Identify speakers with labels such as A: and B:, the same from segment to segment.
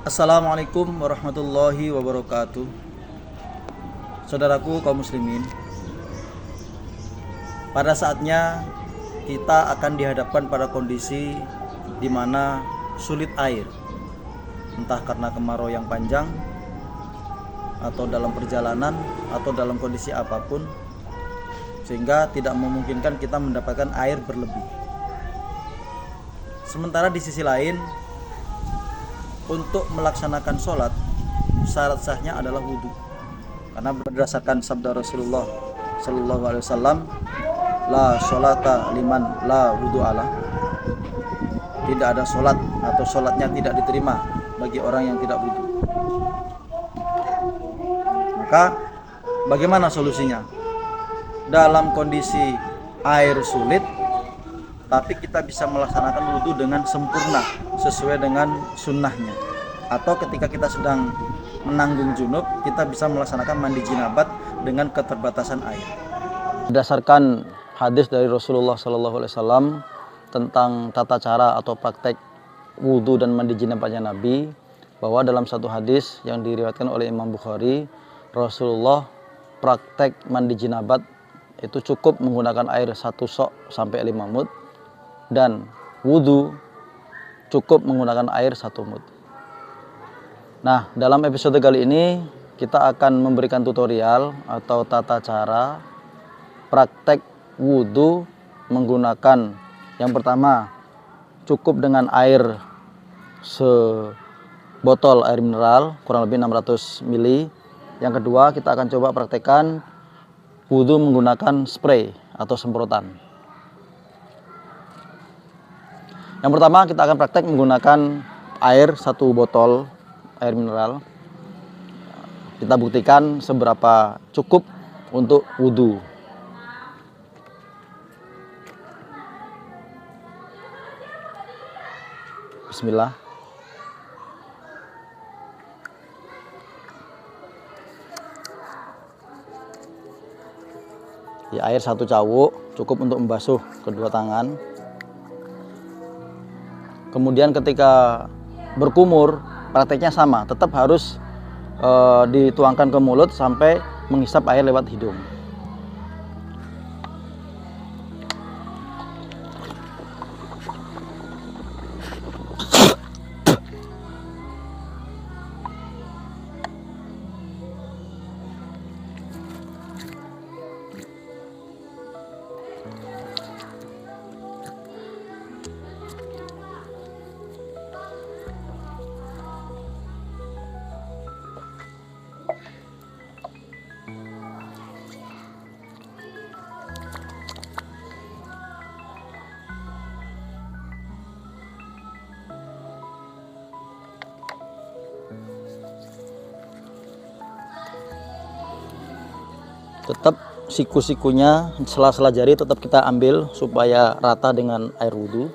A: Assalamualaikum warahmatullahi wabarakatuh. Saudaraku kaum muslimin, pada saatnya kita akan dihadapkan pada kondisi di mana sulit air, entah karena kemarau yang panjang atau dalam perjalanan atau dalam kondisi apapun, sehingga tidak memungkinkan kita mendapatkan air berlebih. Sementara di sisi lain, untuk melaksanakan sholat, syarat sahnya adalah wudhu. Karena berdasarkan sabda Rasulullah Sallallahu Alaihi Wasallam, la sholata liman la wudhu ala. Tidak ada sholat atau sholatnya tidak diterima bagi orang yang tidak wudhu. Maka bagaimana solusinya? Dalam kondisi air sulit, tapi kita bisa melaksanakan wudhu dengan sempurna sesuai dengan sunnahnya. Atau ketika kita sedang menanggung junub, kita bisa melaksanakan mandi jinabat dengan keterbatasan air. Berdasarkan hadis dari Rasulullah SAW tentang tata cara atau praktek wudhu dan mandi jinabatnya Nabi, bahwa dalam satu hadis yang diriwayatkan oleh Imam Bukhari, Rasulullah praktek mandi jinabat itu cukup menggunakan air 1 sok sampai 5 mud, dan wudhu cukup menggunakan air 1 mud. Nah, dalam episode kali ini kita akan memberikan tutorial atau tata cara praktek wudhu menggunakan, yang pertama, cukup dengan air sebotol air mineral kurang lebih 600 ml. Yang kedua, kita akan coba praktekkan wudhu menggunakan spray atau semprotan. Yang pertama, kita akan praktek menggunakan air 1 botol air mineral. Kita buktikan seberapa cukup untuk wudhu. Bismillah. Air 1 cawuk cukup untuk membasuh kedua tangan. Kemudian ketika berkumur, prakteknya sama, tetap harus dituangkan ke mulut sampai menghisap air lewat hidung. Tetap siku-sikunya, sela-sela jari tetap kita ambil supaya rata dengan air wudhu.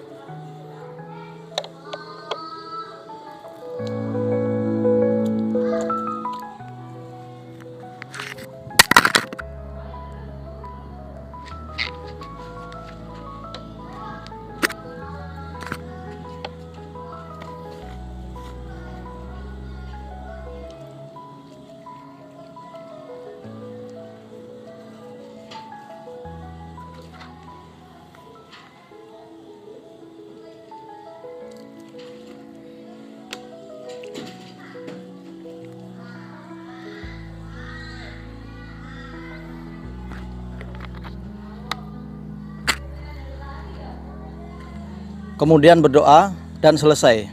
A: Kemudian berdoa dan selesai.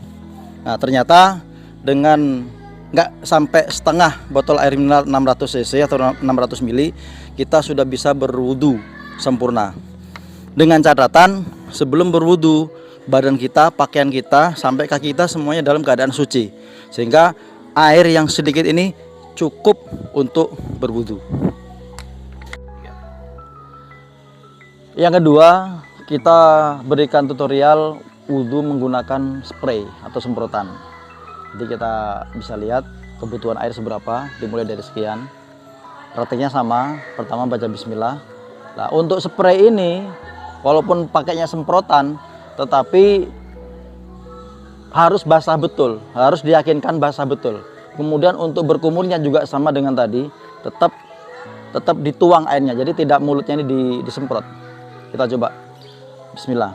A: Nah, ternyata dengan nggak sampai setengah botol air mineral 600 cc atau 600 ml, kita sudah bisa berwudu sempurna. Dengan catatan, sebelum berwudu, badan kita, pakaian kita, sampai kaki kita semuanya dalam keadaan suci, sehingga air yang sedikit ini cukup untuk berwudu. Yang kedua, kita berikan tutorial wudhu menggunakan spray atau semprotan. Jadi kita bisa lihat kebutuhan air seberapa, dimulai dari sekian. Prakteknya sama, pertama baca bismillah. Nah, untuk spray ini walaupun pakainya semprotan, tetapi harus basah betul, harus diyakinkan basah betul. Kemudian untuk berkumurnya juga sama dengan tadi, tetap dituang airnya, jadi tidak mulutnya ini disemprot. Kita coba. Bismillah.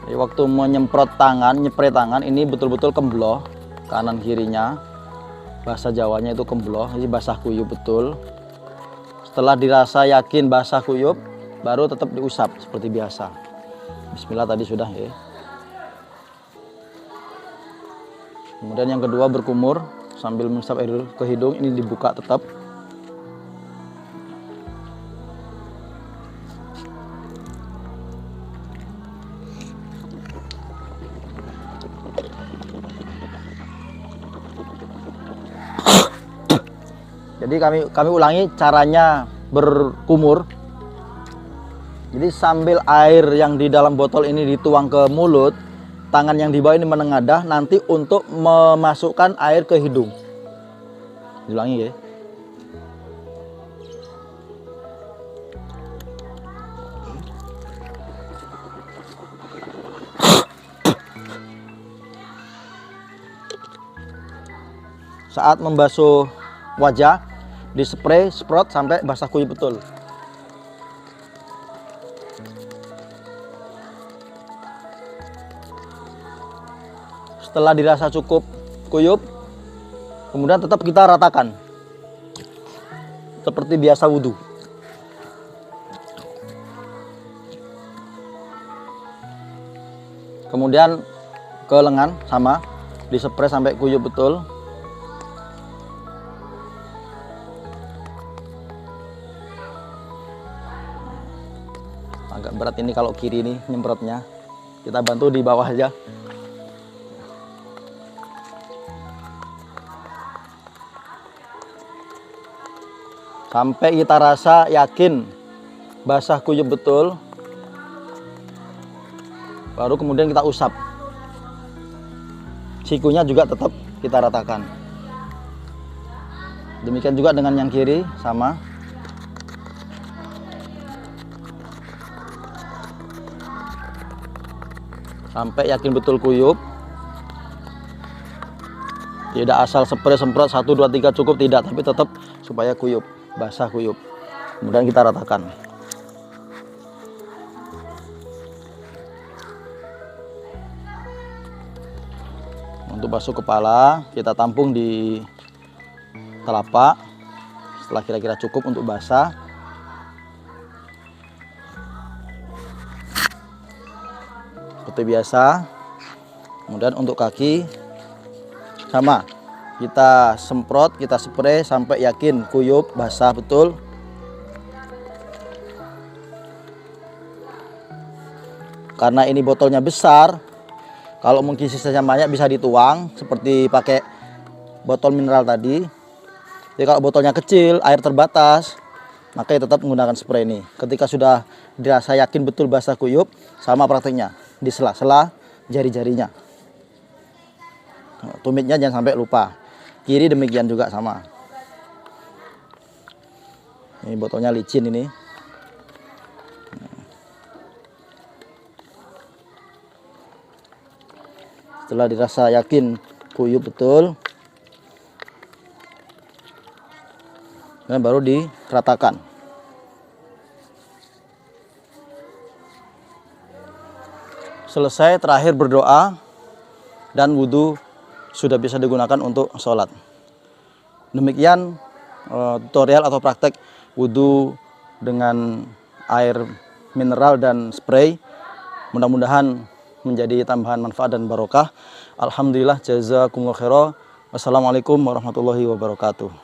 A: Jadi waktu menyemprot tangan, nyepre tangan ini betul-betul kembloh kanan kirinya. Bahasa Jawanya itu kembloh, jadi basah kuyup betul. Setelah dirasa yakin basah kuyup, baru tetap diusap seperti biasa. Bismillah tadi sudah ya. Kemudian yang kedua berkumur sambil menghisap air ke hidung, ini dibuka tetap. Jadi kami ulangi caranya berkumur. Jadi sambil air yang di dalam botol ini dituang ke mulut, tangan yang di bawah ini menengadah nanti untuk memasukkan air ke hidung. Diulangi ya. Saat membasuh wajah, dispray, semprot sampai basah kuyup betul. Setelah dirasa cukup kuyup, kemudian tetap kita ratakan seperti biasa wudhu. Kemudian ke lengan sama, dispray sampai kuyup betul. Agak berat ini kalau kiri ini nyemprotnya, kita bantu di bawah aja. Sampai kita rasa yakin basah kuyup betul, baru kemudian kita usap. Sikunya juga tetap kita ratakan. Demikian juga dengan yang kiri, sama. Sampai yakin betul kuyup. Tidak asal spray semprot 1, 2, 3 cukup, tidak, tapi tetap supaya kuyup, basah kuyup. Kemudian kita ratakan. Untuk basuh kepala, kita tampung di telapak setelah kira-kira cukup untuk basah. Seperti biasa. Kemudian untuk kaki sama, kita semprot, kita spray sampai yakin kuyup, basah betul. Karena ini botolnya besar, kalau mungkin sisanya banyak bisa dituang seperti pakai botol mineral tadi. Jadi kalau botolnya kecil, air terbatas, maka tetap menggunakan spray ini. Ketika sudah dirasa yakin betul basah kuyup, sama prakteknya di sela-sela jari-jarinya. Tumitnya jangan sampai lupa. Kiri demikian juga sama. Ini botolnya licin ini. Setelah dirasa yakin kuyup betul, dan baru diratakan. Selesai, terakhir berdoa dan wudhu sudah bisa digunakan untuk sholat. Demikian tutorial atau praktek wudhu dengan air mineral dan spray. Mudah-mudahan menjadi tambahan manfaat dan barokah. Alhamdulillah, jazakumullah khairan. Wassalamualaikum warahmatullahi wabarakatuh.